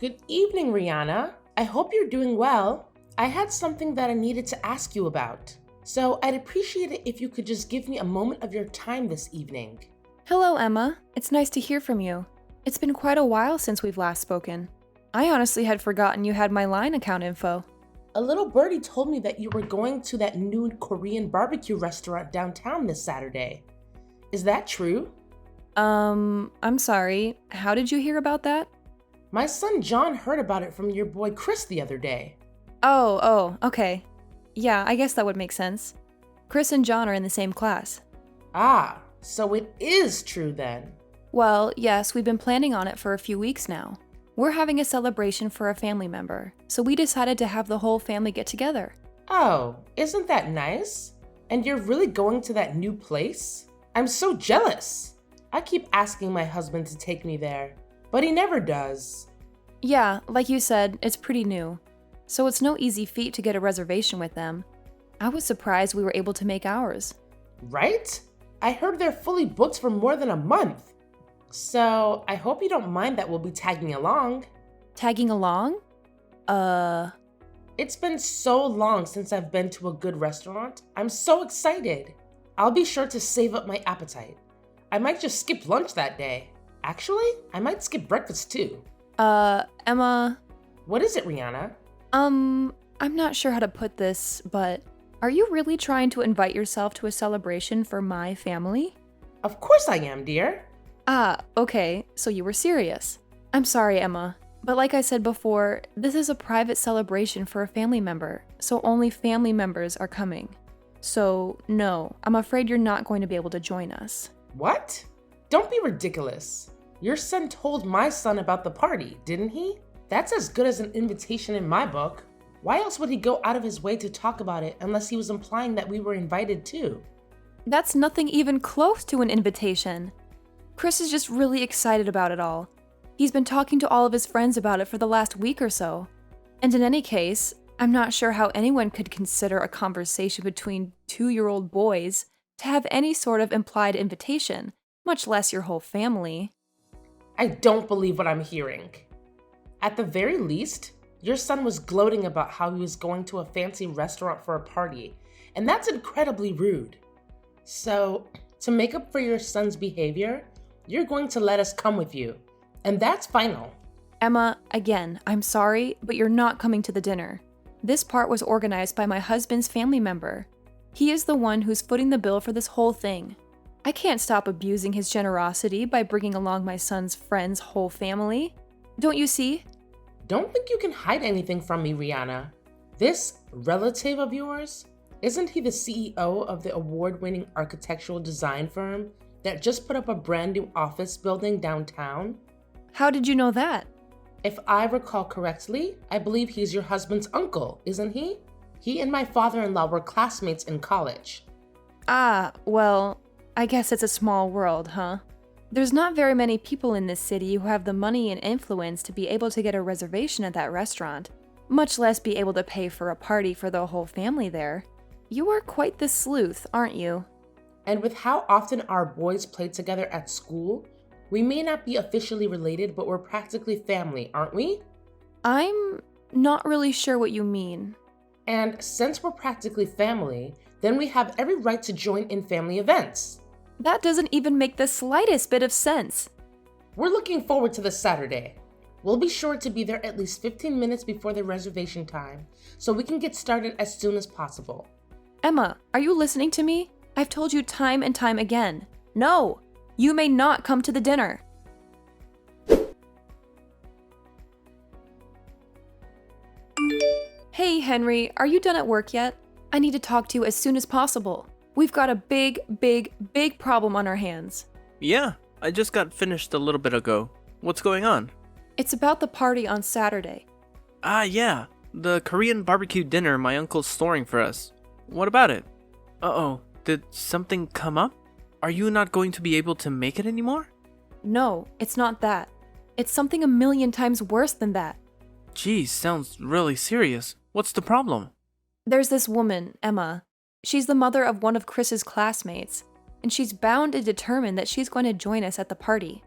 Good evening, Rihanna. I hope you're doing well. I had something that I needed to ask you about. So I'd appreciate it if you could just give me a moment of your time this evening. Hello, Emma. It's nice to hear from you. It's been quite a while since we've last spoken. I honestly had forgotten you had my line account info. A little birdie told me that you were going to that new Korean barbecue restaurant downtown this Saturday. Is that true? I'm sorry. How did you hear about that? My son John heard about it from your boy Chris the other day. Okay. Yeah, I guess that would make sense. Chris and John are in the same class. Ah, so it is true then. Well, yes, we've been planning on it for a few weeks now. We're having a celebration for a family member, so we decided to have the whole family get together. Oh, isn't that nice? And you're really going to that new place? I'm so jealous. I keep asking my husband to take me there, but he never does. Yeah, like you said, it's pretty new. So it's no easy feat to get a reservation with them. I was surprised we were able to make ours. Right? I heard they're fully booked for more than a month. So I hope you don't mind that we'll be tagging along. Tagging along? It's been so long since I've been to a good restaurant. I'm so excited. I'll be sure to save up my appetite. I might just skip lunch that day. Actually, I might skip breakfast too. Emma... What is it, Rihanna? I'm not sure how to put this, but are you really trying to invite yourself to a celebration for my family? Of course I am, dear. Ah, okay, so you were serious. I'm sorry, Emma, but like I said before, this is a private celebration for a family member, so only family members are coming. So, no, I'm afraid you're not going to be able to join us. What? Don't be ridiculous. Your son told my son about the party, didn't he? That's as good as an invitation in my book. Why else would he go out of his way to talk about it unless he was implying that we were invited too? That's nothing even close to an invitation. Chris is just really excited about it all. He's been talking to all of his friends about it for the last week or so. And in any case, I'm not sure how anyone could consider a conversation between 2-year-old boys to have any sort of implied invitation, much less your whole family. I don't believe what I'm hearing. At the very least, your son was gloating about how he was going to a fancy restaurant for a party, and that's incredibly rude. So, to make up for your son's behavior, you're going to let us come with you, and that's final. Emma, again, I'm sorry, but you're not coming to the dinner. This part was organized by my husband's family member. He is the one who's footing the bill for this whole thing. I can't stop abusing his generosity by bringing along my son's friend's whole family. Don't you see? Don't think you can hide anything from me, Rihanna. This relative of yours, isn't he the CEO of the award-winning architectural design firm that just put up a brand new office building downtown? How did you know that? If I recall correctly, I believe he's your husband's uncle, isn't he? He and my father-in-law were classmates in college. Ah, well, I guess it's a small world, huh? There's not very many people in this city who have the money and influence to be able to get a reservation at that restaurant, much less be able to pay for a party for the whole family there. You are quite the sleuth, aren't you? And with how often our boys play together at school, we may not be officially related, but we're practically family, aren't we? I'm not really sure what you mean. And since we're practically family, then we have every right to join in family events. That doesn't even make the slightest bit of sense. We're looking forward to this Saturday. We'll be sure to be there at least 15 minutes before the reservation time, so we can get started as soon as possible. Emma, are you listening to me? I've told you time and time again. No, you may not come to the dinner. Hey, Henry, are you done at work yet? I need to talk to you as soon as possible. We've got a big problem on our hands. Yeah, I just got finished a little bit ago. What's going on? It's about the party on Saturday. Ah, yeah, the Korean barbecue dinner my uncle's storing for us. What about it? Uh-oh, did something come up? Are you not going to be able to make it anymore? No, it's not that. It's something a million times worse than that. Geez, sounds really serious. What's the problem? There's this woman, Emma. She's the mother of one of Chris's classmates, and she's bound and determined that she's going to join us at the party.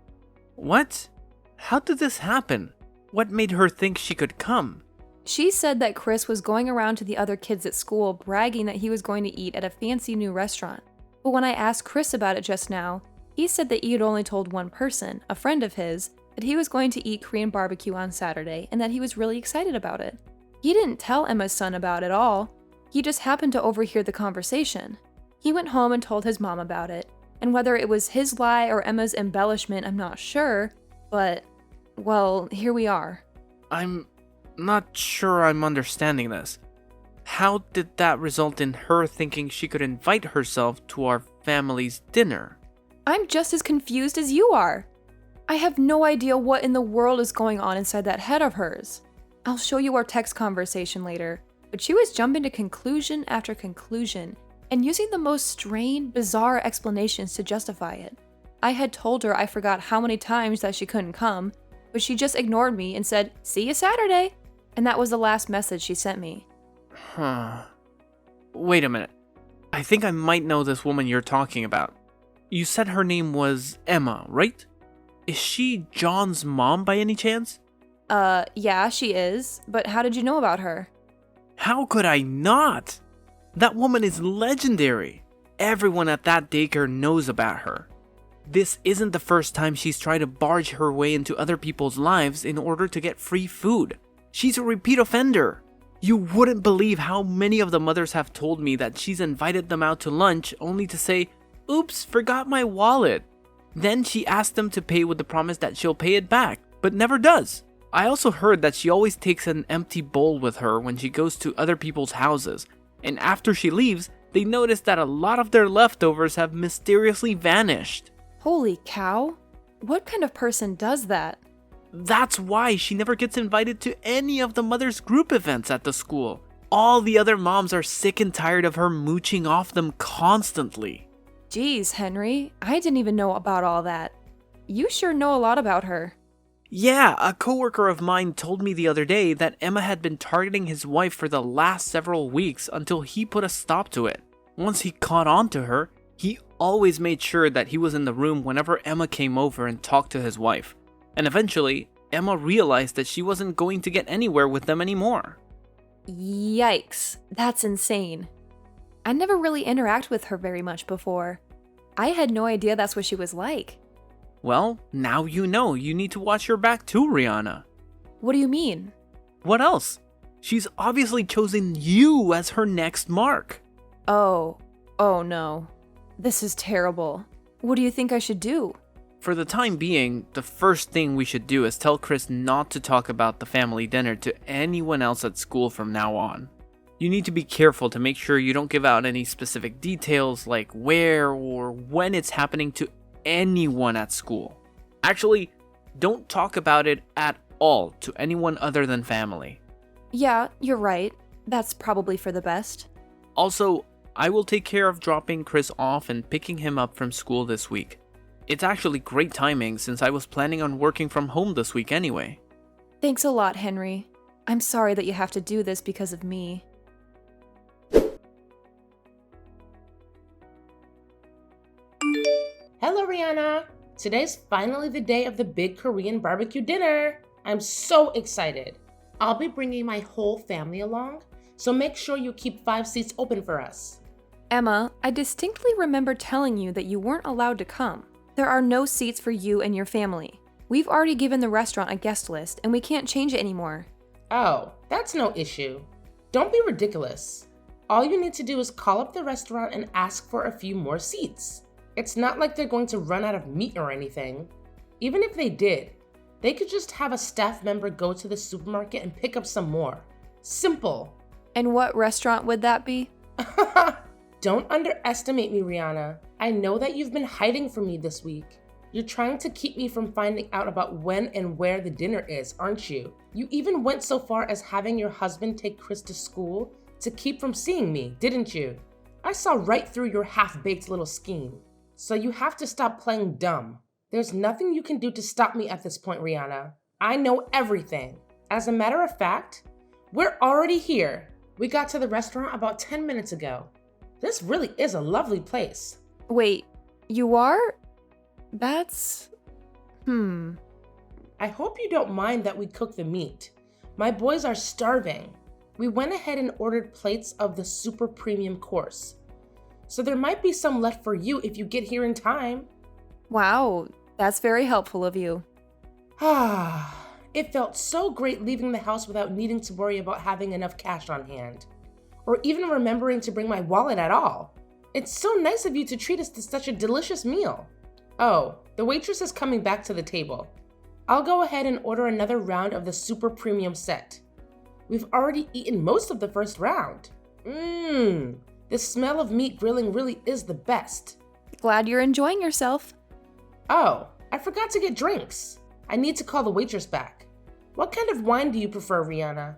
What? How did this happen? What made her think she could come? She said that Chris was going around to the other kids at school bragging that he was going to eat at a fancy new restaurant. But when I asked Chris about it just now, he said that he had only told one person, a friend of his, that he was going to eat Korean barbecue on Saturday and that he was really excited about it. He didn't tell Emma's son about it all. He just happened to overhear the conversation. He went home and told his mom about it, and whether it was his lie or Emma's embellishment, I'm not sure, but, well, here we are. I'm not sure I'm understanding this. How did that result in her thinking she could invite herself to our family's dinner? I'm just as confused as you are. I have no idea what in the world is going on inside that head of hers. I'll show you our text conversation later, but she was jumping to conclusion after conclusion and using the most strained, bizarre explanations to justify it. I had told her I forgot how many times that she couldn't come, but she just ignored me and said, "See you Saturday." And that was the last message she sent me. Wait a minute. I think I might know this woman you're talking about. You said her name was Emma, right? Is she John's mom by any chance? Yeah, she is, but how did you know about her? How could I not? That woman is legendary. Everyone at that daycare knows about her. This isn't the first time she's tried to barge her way into other people's lives in order to get free food. She's a repeat offender. You wouldn't believe how many of the mothers have told me that she's invited them out to lunch only to say, "Oops, forgot my wallet." Then she asks them to pay with the promise that she'll pay it back, but never does. I also heard that she always takes an empty bowl with her when she goes to other people's houses, and after she leaves, they notice that a lot of their leftovers have mysteriously vanished. Holy cow. What kind of person does that? That's why she never gets invited to any of the mothers' group events at the school. All the other moms are sick and tired of her mooching off them constantly. Geez, Henry, I didn't even know about all that. You sure know a lot about her. Yeah, a coworker of mine told me the other day that Emma had been targeting his wife for the last several weeks until he put a stop to it. Once he caught on to her, he always made sure that he was in the room whenever Emma came over and talked to his wife. And eventually, Emma realized that she wasn't going to get anywhere with them anymore. Yikes, that's insane. I never really interacted with her very much before. I had no idea that's what she was like. Well, now you know you need to watch your back too, Rihanna. What do you mean? What else? She's obviously chosen you as her next mark. Oh no. This is terrible. What do you think I should do? For the time being, the first thing we should do is tell Chris not to talk about the family dinner to anyone else at school from now on. You need to be careful to make sure you don't give out any specific details like where or when it's happening to anyone at school. Actually, don't talk about it at all to anyone other than family. Yeah, you're right. That's probably for the best. Also, I will take care of dropping Chris off and picking him up from school this week. It's actually great timing since I was planning on working from home this week anyway. Thanks a lot, Henry. I'm sorry that you have to do this because of me. Hello, Rihanna. Today's finally the day of the big Korean barbecue dinner. I'm so excited. I'll be bringing my whole family along, so make sure you keep 5 seats open for us. Emma, I distinctly remember telling you that you weren't allowed to come. There are no seats for you and your family. We've already given the restaurant a guest list, and we can't change it anymore. Oh, that's no issue. Don't be ridiculous. All you need to do is call up the restaurant and ask for a few more seats. It's not like they're going to run out of meat or anything. Even if they did, they could just have a staff member go to the supermarket and pick up some more. Simple. And what restaurant would that be? Don't underestimate me, Rihanna. I know that you've been hiding from me this week. You're trying to keep me from finding out about when and where the dinner is, aren't you? You even went so far as having your husband take Chris to school to keep from seeing me, didn't you? I saw right through your half-baked little scheme. So you have to stop playing dumb. There's nothing you can do to stop me at this point, Rihanna. I know everything. As a matter of fact, we're already here. We got to the restaurant about 10 minutes ago. This really is a lovely place. Wait, you are? That's... I hope you don't mind that we cook the meat. My boys are starving. We went ahead and ordered plates of the super premium course. So there might be some left for you if you get here in time. Wow, that's very helpful of you. It felt so great leaving the house without needing to worry about having enough cash on hand, or even remembering to bring my wallet at all. It's so nice of you to treat us to such a delicious meal. Oh, the waitress is coming back to the table. I'll go ahead and order another round of the super premium set. We've already eaten most of the first round. The smell of meat grilling really is the best. Glad you're enjoying yourself. Oh, I forgot to get drinks. I need to call the waitress back. What kind of wine do you prefer, Rihanna?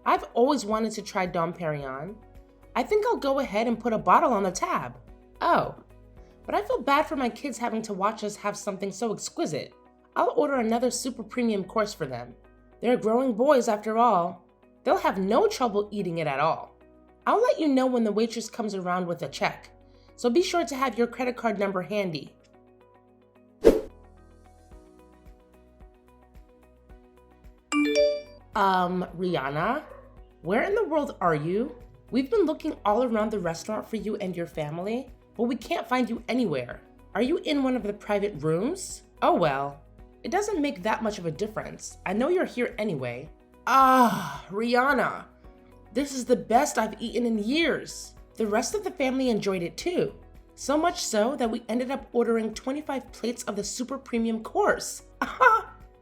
I've always wanted to try Dom Perignon. I think I'll go ahead and put a bottle on the tab. Oh, but I feel bad for my kids having to watch us have something so exquisite. I'll order another super premium course for them. They're growing boys after all. They'll have no trouble eating it at all. I'll let you know when the waitress comes around with a check, so be sure to have your credit card number handy. Rihanna, where in the world are you? We've been looking all around the restaurant for you and your family, but we can't find you anywhere. Are you in one of the private rooms? Oh well, it doesn't make that much of a difference. I know you're here anyway. Rihanna, this is the best I've eaten in years. The rest of the family enjoyed it too. So much so that we ended up ordering 25 plates of the super premium course.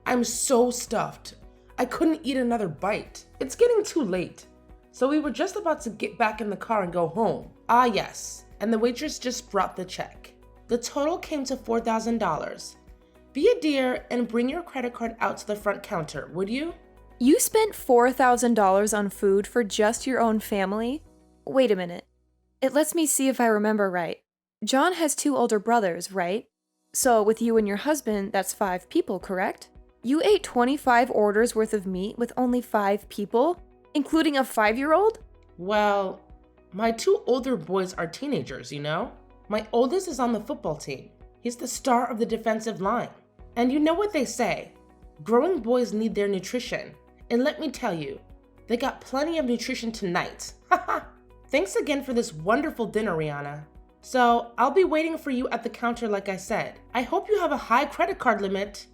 I'm so stuffed. I couldn't eat another bite. It's getting too late. So we were just about to get back in the car and go home. Ah yes, and the waitress just brought the check. The total came to $4,000. Be a dear and bring your credit card out to the front counter, would you? You spent $4,000 on food for just your own family? Wait a minute. It lets me see if I remember right. John has 2 older brothers, right? So with you and your husband, that's 5 people, correct? You ate 25 orders worth of meat with only 5 people, including a 5-year-old? Well, my 2 older boys are teenagers, you know? My oldest is on the football team. He's the star of the defensive line. And you know what they say, growing boys need their nutrition. And let me tell you, they got plenty of nutrition tonight. Thanks again for this wonderful dinner, Rihanna. So I'll be waiting for you at the counter like I said. I hope you have a high credit card limit.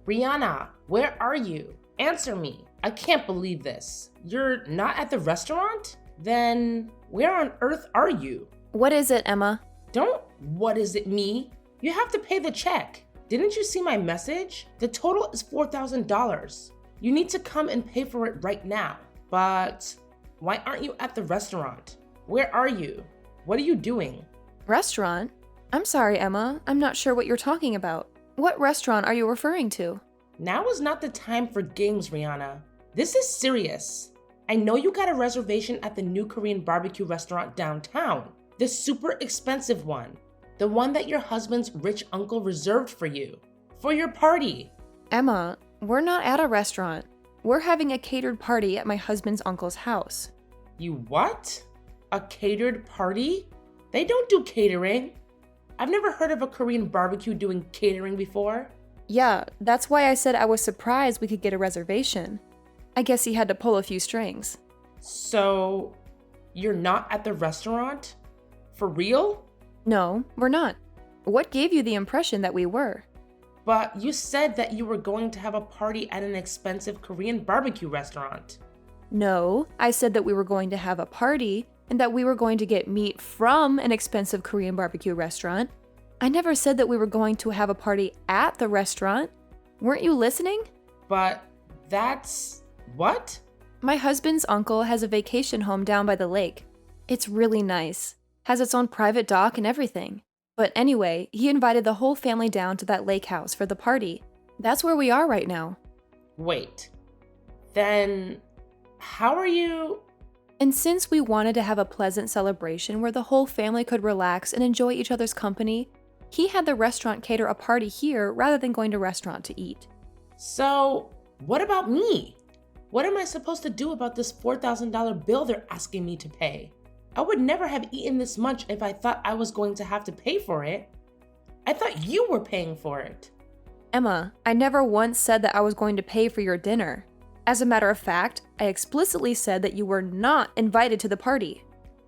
Rihanna, where are you? Answer me. I can't believe this. You're not at the restaurant? Then where on earth are you? What is it, Emma? Don't what is it me? You have to pay the check. Didn't you see my message? The total is $4,000. You need to come and pay for it right now. But why aren't you at the restaurant? Where are you? What are you doing? Restaurant? I'm sorry, Emma. I'm not sure what you're talking about. What restaurant are you referring to? Now is not the time for games, Rihanna. This is serious. I know you got a reservation at the new Korean barbecue restaurant downtown. The super expensive one. The one that your husband's rich uncle reserved for you. For your party. Emma, we're not at a restaurant. We're having a catered party at my husband's uncle's house. You what? A catered party? They don't do catering. I've never heard of a Korean barbecue doing catering before. Yeah, that's why I said I was surprised we could get a reservation. I guess he had to pull a few strings. So, you're not at the restaurant? For real? No, we're not. What gave you the impression that we were? But you said that you were going to have a party at an expensive Korean barbecue restaurant. No, I said that we were going to have a party and that we were going to get meat from an expensive Korean barbecue restaurant. I never said that we were going to have a party at the restaurant. Weren't you listening? But that's... what? My husband's uncle has a vacation home down by the lake. It's really nice. Has its own private dock and everything. But anyway, he invited the whole family down to that lake house for the party. That's where we are right now. Wait. Then, how are you... And since we wanted to have a pleasant celebration where the whole family could relax and enjoy each other's company, he had the restaurant cater a party here rather than going to a restaurant to eat. So, what about me? What am I supposed to do about this $4,000 bill they're asking me to pay? I would never have eaten this much if I thought I was going to have to pay for it. I thought you were paying for it. Emma, I never once said that I was going to pay for your dinner. As a matter of fact, I explicitly said that you were not invited to the party.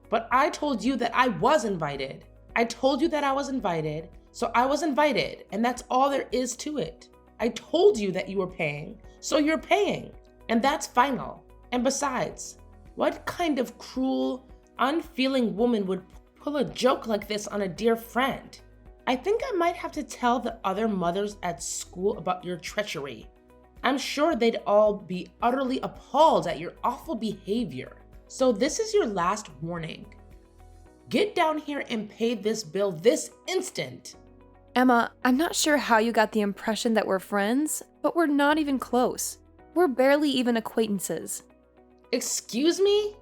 But I told you that I was invited. I told you that I was invited, so I was invited, and that's all there is to it. I told you that you were paying, so you're paying, and that's final. And besides, what kind of cruel, unfeeling woman would pull a joke like this on a dear friend? I think I might have to tell the other mothers at school about your treachery. I'm sure they'd all be utterly appalled at your awful behavior. So this is your last warning. Get down here and pay this bill this instant. Emma, I'm not sure how you got the impression that we're friends, but we're not even close. We're barely even acquaintances. Excuse me?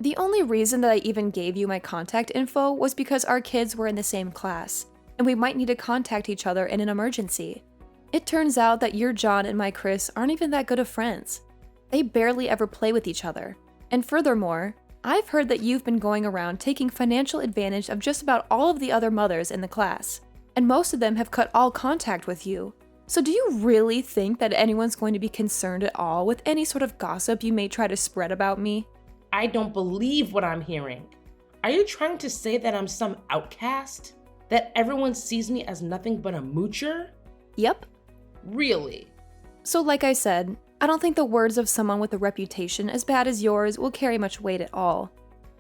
The only reason that I even gave you my contact info was because our kids were in the same class, and we might need to contact each other in an emergency. It turns out that your John and my Chris aren't even that good of friends. They barely ever play with each other. And furthermore, I've heard that you've been going around taking financial advantage of just about all of the other mothers in the class, and most of them have cut all contact with you. So do you really think that anyone's going to be concerned at all with any sort of gossip you may try to spread about me? I don't believe what I'm hearing. Are you trying to say that I'm some outcast? That everyone sees me as nothing but a moocher? Yep. Really? So like I said, I don't think the words of someone with a reputation as bad as yours will carry much weight at all,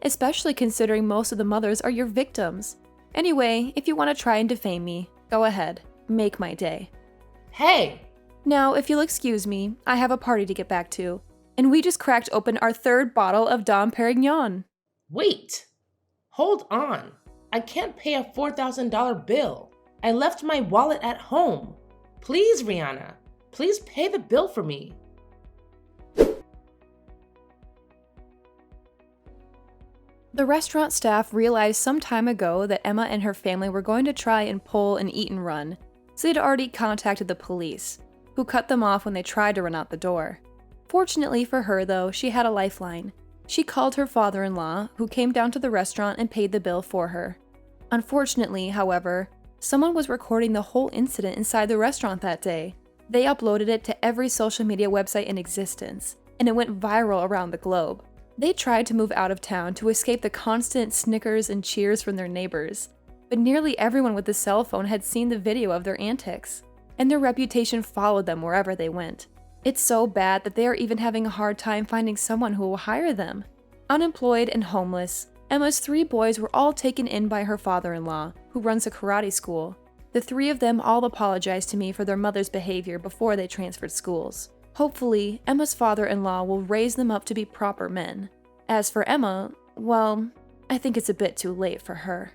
especially considering most of the mothers are your victims. Anyway, if you want to try and defame me, go ahead. Make my day. Hey! Now, if you'll excuse me, I have a party to get back to, and we just cracked open our third bottle of Dom Perignon. Wait! Hold on. I can't pay a $4,000 bill. I left my wallet at home. Please, Rihanna, please pay the bill for me. The restaurant staff realized some time ago that Emma and her family were going to try and pull an eat and run, so they'd already contacted the police, who cut them off when they tried to run out the door. Fortunately for her, though, she had a lifeline. She called her father-in-law, who came down to the restaurant and paid the bill for her. Unfortunately, however, someone was recording the whole incident inside the restaurant that day. They uploaded it to every social media website in existence, and it went viral around the globe. They tried to move out of town to escape the constant snickers and cheers from their neighbors, but nearly everyone with a cell phone had seen the video of their antics, and their reputation followed them wherever they went. It's so bad that they are even having a hard time finding someone who will hire them. Unemployed and homeless, Emma's 3 boys were all taken in by her father-in-law, who runs a karate school. The 3 of them all apologized to me for their mother's behavior before they transferred schools. Hopefully, Emma's father-in-law will raise them up to be proper men. As for Emma, well, I think it's a bit too late for her.